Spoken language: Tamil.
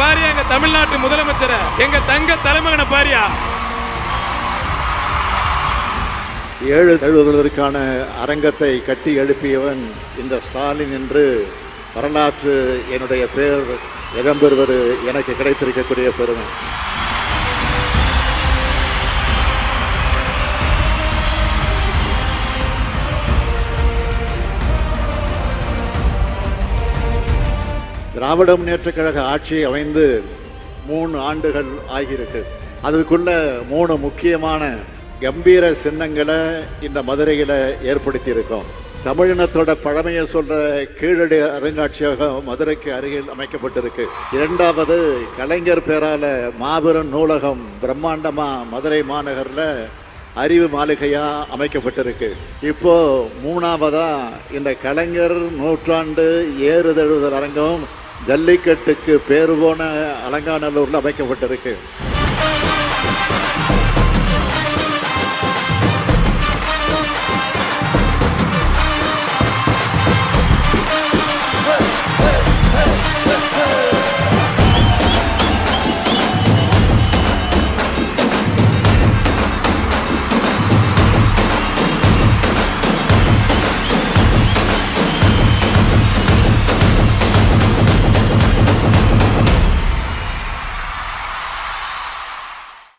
பாரியா எங்க தமிழ்நாட்டு முதலமைச்சரை, எங்க தங்க தலைமகனை பாரியா. 7 தழுவுவதற்கான அரங்கத்தை கட்டி எழுப்பியவன் இந்த ஸ்டாலின் என்று வரலாற்று என்னுடைய பெயர் இடம்பெறுவது எனக்கு கிடைத்திருக்கக்கூடிய பெருமை. திராவிட முன்னேற்றக் கழக ஆட்சி அமைந்து 3 ஆண்டுகள் ஆகியிருக்கு. அதுக்குள்ள 3 முக்கியமான கம்பீர சின்னங்களை இந்த மதுரையில் ஏற்படுத்தி இருக்கோம். தமிழினத்தோட பழமையை சொல்ற கீழடி அருங்காட்சியகம் மதுரைக்கு அருகில் அமைக்கப்பட்டிருக்கு. 2வது கலைஞர் பேரால மாபெரும் நூலகம் பிரம்மாண்டமா மதுரை மாநகரில் அறிவு மாளிகையா அமைக்கப்பட்டிருக்கு. இப்போ 3வதா இந்த கலைஞர் நூற்றாண்டு ஏறுதழுவுதல் அரங்கம் ஜல்லிக்கட்டுக்கு பேரு போன அலங்காநல்லூர்ல அமைக்கப்பட்டிருக்கு.